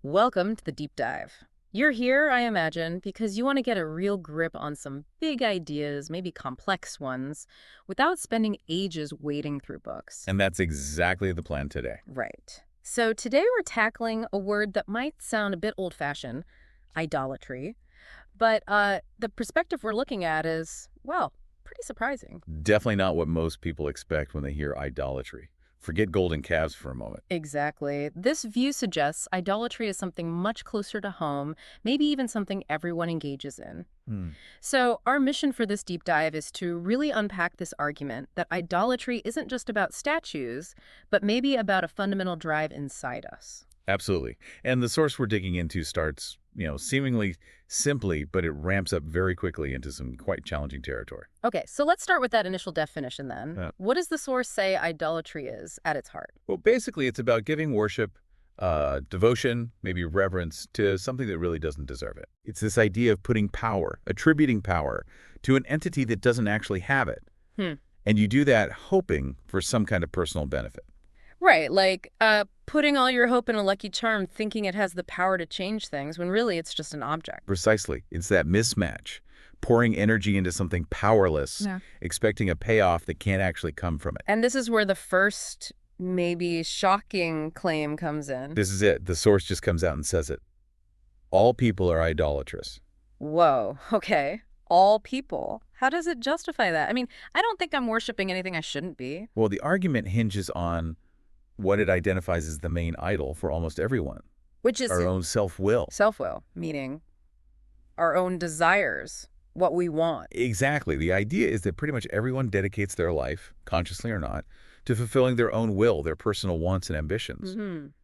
Welcome to the deep dive. You're here, I imagine, because you want to get a real grip on some big ideas, maybe complex ones, without spending ages wading through books. And that's exactly the plan today. Right. So today we're tackling a word that might sound a bit old-fashioned, idolatry, but the perspective we're looking at is, well, pretty surprising. Definitely not what most people expect when they hear idolatry. Forget golden calves for a moment. Exactly. This view suggests idolatry is something much closer to home, maybe even something everyone engages in. Hmm. So, our mission for this deep dive is to really unpack this argument that idolatry isn't just about statues, but maybe about a fundamental drive inside us. Absolutely. And the source we're digging into starts, seemingly simply, but it ramps up very quickly into some quite challenging territory. Okay, so let's start with that initial definition then. Uh, What does the source say idolatry is at its heart? well, basically, it's about giving worship, devotion, maybe reverence to something that really doesn't deserve it. It's this idea of putting power, attributing power to an entity that doesn't actually have it. Hmm. And you do that hoping for some kind of personal benefit. Right, like putting all your hope in a lucky charm thinking it has the power to change things when really it's just an object. Precisely. It's that mismatch, pouring energy into something powerless, Yeah. expecting a payoff that can't actually come from it. And this is where the first, maybe shocking claim comes in. This is it. The source just comes out and says it. All people are idolatrous. Whoa, okay. All people. How does it justify that? I mean, I don't think I'm worshiping anything I shouldn't be. Well, the argument hinges on what it identifies as the main idol for almost everyone, Which is our own self-will. self-will, meaning our own desires, what we want. Exactly. The idea is that pretty much everyone dedicates their life, consciously or not, to fulfilling their own will, their personal wants and ambitions.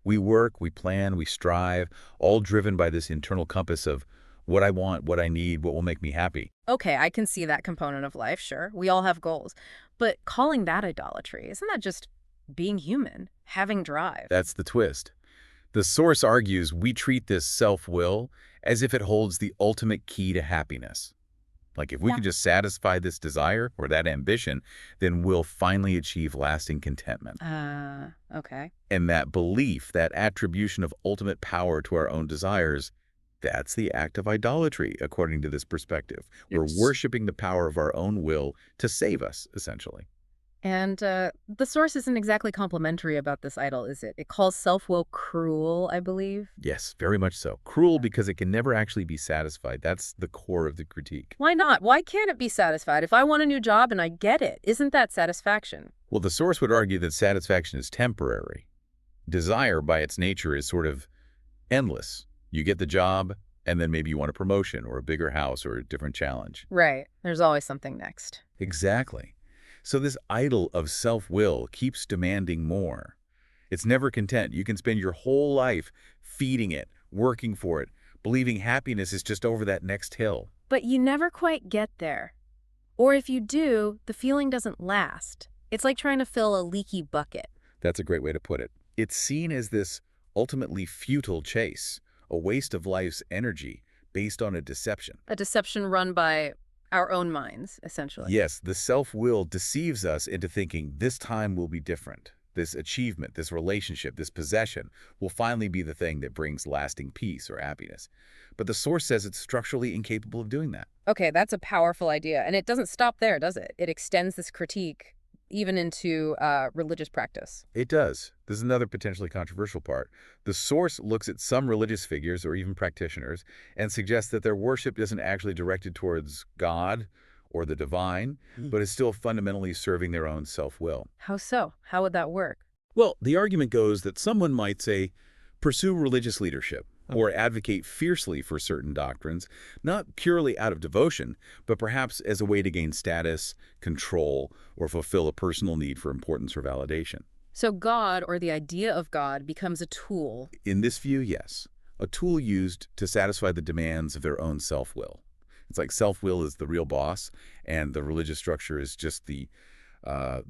We work, we plan, we strive, all driven by this internal compass of what I want, what I need, what will make me happy. Okay, I can see that component of life, sure. We all have goals. But calling that idolatry, isn't that just being human, having drive? That's the twist. The source argues we treat this self-will as if it holds the ultimate key to happiness. Like if we Yeah. can just satisfy this desire or that ambition, then we'll finally achieve lasting contentment. Okay. And that belief, that attribution of ultimate power to our own desires, that's the act of idolatry, according to this perspective. We're Yes. worshiping the power of our own will to save us, essentially. And the source isn't exactly complimentary about this idol, is it? It calls self-will cruel, I believe. Yes, very much so. Cruel because it can never actually be satisfied. That's the core of the critique. Why not? Why can't it be satisfied? If I want a new job and I get it, isn't that satisfaction? Well, the source would argue that satisfaction is temporary. Desire, by its nature, is sort of endless. You get the job, and then maybe you want a promotion or a bigger house or a different challenge. Right. There's always something next. Exactly. So this idol of self-will keeps demanding more. It's never content. You can spend your whole life feeding it, working for it, believing happiness is just over that next hill. But you never quite get there. Or if you do, the feeling doesn't last. It's like trying to fill a leaky bucket. That's a great way to put it. It's seen as this ultimately futile chase, a waste of life's energy based on a deception. A deception run by our own minds, essentially. Yes, the self-will deceives us into thinking this time will be different. This achievement, this relationship, this possession will finally be the thing that brings lasting peace or happiness. But the source says it's structurally incapable of doing that. Okay, that's a powerful idea. And it doesn't stop there, does it? It extends this critique even into religious practice. It does. This is another potentially controversial part. The source looks at some religious figures or even practitioners and suggests that their worship isn't actually directed towards God or the divine, but is still fundamentally serving their own self-will. How so? How would that work? Well, the argument goes that someone might say, pursue religious leadership or advocate fiercely for certain doctrines, not purely out of devotion, but perhaps as a way to gain status, control, or fulfill a personal need for importance or validation. So God, or the idea of God, becomes a tool. In this view, yes, a tool used to satisfy the demands of their own self-will. It's like self-will is the real boss, and the religious structure is just the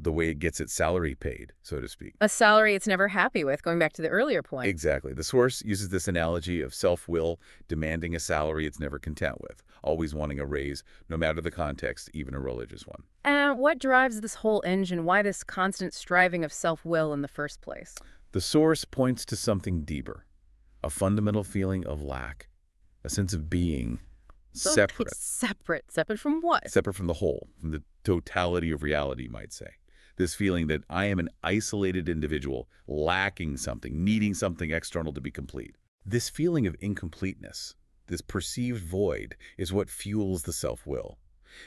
way it gets its salary paid, so to speak. A salary it's never happy with, going back to the earlier point. Exactly. The source uses this analogy of self-will demanding a salary it's never content with, always wanting a raise, no matter the context, even a religious one. And what drives this whole engine? Why this constant striving of self-will in the first place? The source points to something deeper, a fundamental feeling of lack, a sense of being So it's separate, separate. Separate from what? separate from the whole, from the totality of reality, you might say. This feeling that I am an isolated individual, lacking something, needing something external to be complete. This feeling of incompleteness, this perceived void, is what fuels the self-will.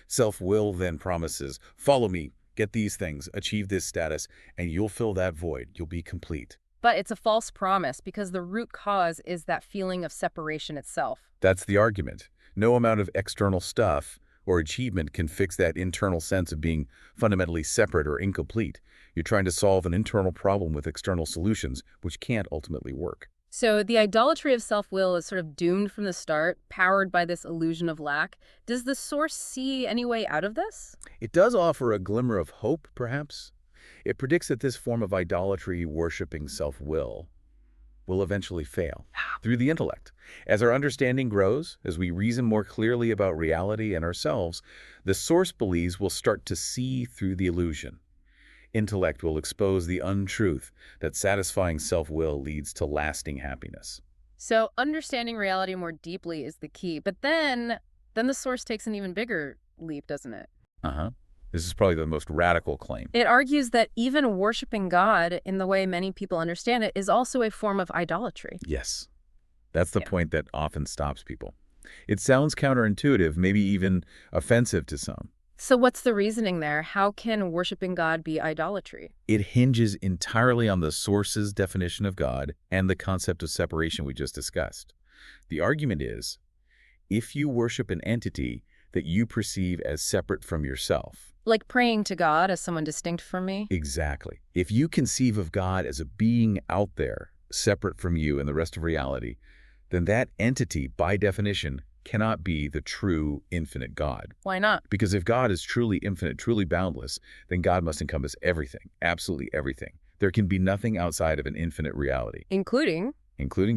Self-will then promises, follow me, get these things, achieve this status, and you'll fill that void. You'll be complete. But it's a false promise because the root cause is that feeling of separation itself. That's the argument. No amount of external stuff or achievement can fix that internal sense of being fundamentally separate or incomplete. You're trying to solve an internal problem with external solutions, which can't ultimately work. So the idolatry of self-will is sort of doomed from the start, powered by this illusion of lack. Does the source see any way out of this? It does offer a glimmer of hope, perhaps. It predicts that this form of idolatry, worshiping self-will, will eventually fail through the intellect. As our understanding grows, as we reason more clearly about reality and ourselves, the source believes we'll start to see through the illusion. Intellect will expose the untruth that satisfying self-will leads to lasting happiness. So understanding reality more deeply is the key. But then the source takes an even bigger leap, doesn't it? Uh-huh. This is probably the most radical claim. It argues that even worshiping God in the way many people understand it is also a form of idolatry. Yes. That's the Yeah. point that often stops people. It sounds counterintuitive, maybe even offensive to some. So what's the reasoning there? How can worshiping God be idolatry? It hinges entirely on the source's definition of God and the concept of separation we just discussed. The argument is, if you worship an entity that you perceive as separate from yourself. Like praying to God as someone distinct from me? Exactly. If you conceive of God as a being out there, separate from you and the rest of reality, then that entity, by definition, cannot be the true, infinite God. Why not? Because if God is truly infinite, truly boundless, then God must encompass everything, absolutely everything. There can be nothing outside of an infinite reality. Including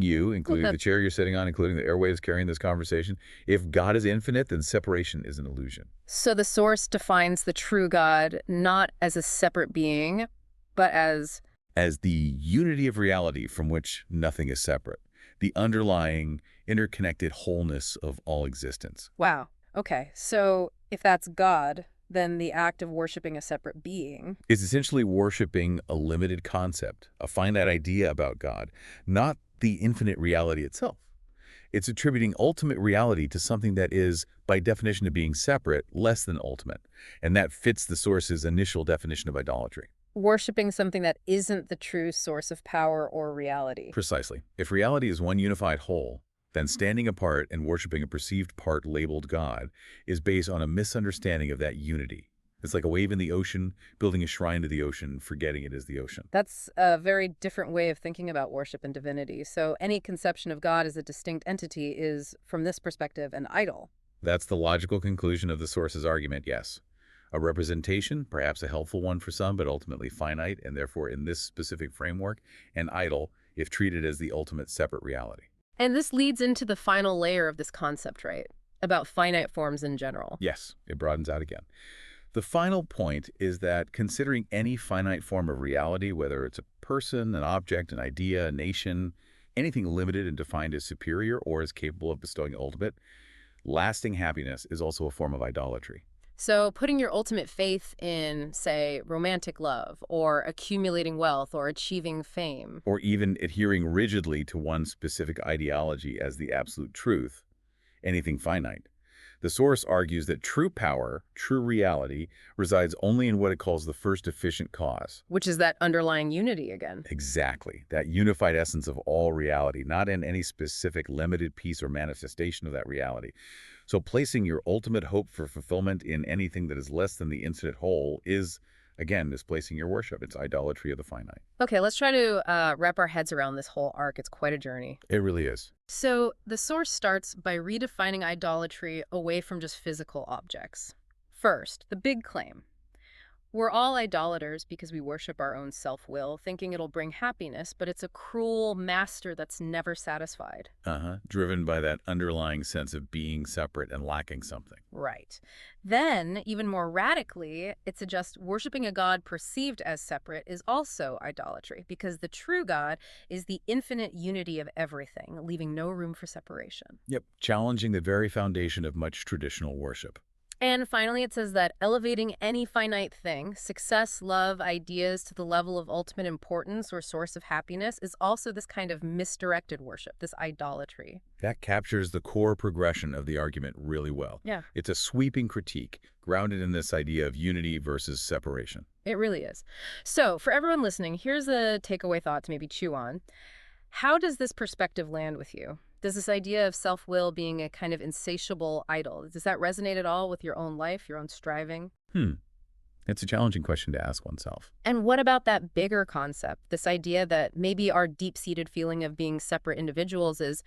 You, including the chair you're sitting on, including the airwaves carrying this conversation. If God is infinite, then separation is an illusion. So the source defines the true God not as a separate being, but as the unity of reality from which nothing is separate, the underlying, interconnected wholeness of all existence. wow. Okay, so if that's God, then the act of worshiping a separate being. Is essentially worshiping a limited concept, a finite idea about God, not the infinite reality itself. It's attributing ultimate reality to something that is, by definition of being separate, less than ultimate. And that fits the source's initial definition of idolatry. Worshiping something that isn't the true source of power or reality. Precisely. If reality is one unified whole, then standing apart and worshiping a perceived part labeled God is based on a misunderstanding of that unity. It's like a wave in the ocean, building a shrine to the ocean, forgetting it is the ocean. That's a very different way of thinking about worship and divinity. So any conception of God as a distinct entity is, from this perspective, an idol. That's the logical conclusion of the source's argument, yes. A representation, perhaps a helpful one for some, but ultimately finite, and therefore in this specific framework, an idol if treated as the ultimate separate reality. And this leads into the final layer of this concept, right? About finite forms in general. Yes, it broadens out again. The final point is that considering any finite form of reality, whether it's a person, an object, an idea, a nation, anything limited and defined as superior or as capable of bestowing ultimate, lasting happiness is also a form of idolatry. So putting your ultimate faith in, say, romantic love, or accumulating wealth, or achieving fame. Or even adhering rigidly to one specific ideology as the absolute truth, anything finite. The source argues that true power, true reality, resides only in what it calls the first efficient cause. Which is that underlying unity again. Exactly. That unified essence of all reality, not in any specific limited piece or manifestation of that reality. So placing your ultimate hope for fulfillment in anything that is less than the infinite whole is, again, misplacing your worship. It's idolatry of the finite. Okay, let's try to wrap our heads around this whole arc. It's quite a journey. It really is. So the source starts by redefining idolatry away from just physical objects. First, the big claim. We're all idolaters because we worship our own self-will, thinking it'll bring happiness, but it's a cruel master that's never satisfied. Driven by that underlying sense of being separate and lacking something. Right. Then, even more radically, it suggests worshiping a God perceived as separate is also idolatry, because the true God is the infinite unity of everything, leaving no room for separation. Yep, challenging the very foundation of much traditional worship. And finally, it says that elevating any finite thing, success, love, ideas, to the level of ultimate importance or source of happiness is also this kind of misdirected worship, this idolatry. That captures the core progression of the argument really well. Yeah, It's a sweeping critique, grounded in this idea of unity versus separation. it really is. So, for everyone listening, here's a takeaway thought to maybe chew on. How does this perspective land with you? Does this idea of self-will being a kind of insatiable idol, does that resonate at all with your own life, your own striving? Hmm. It's a challenging question to ask oneself. And what about that bigger concept, this idea that maybe our deep-seated feeling of being separate individuals is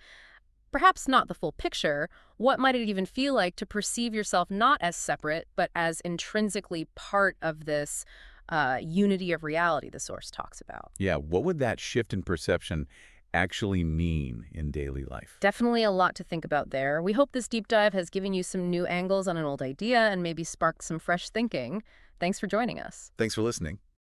perhaps not the full picture? What might it even feel like to perceive yourself not as separate, but as intrinsically part of this unity of reality the Source talks about? Yeah, what would that shift in perception actually mean in daily life? Definitely a lot to think about there. We hope this deep dive has given you some new angles on an old idea and maybe sparked some fresh thinking. Thanks for joining us. Thanks for listening.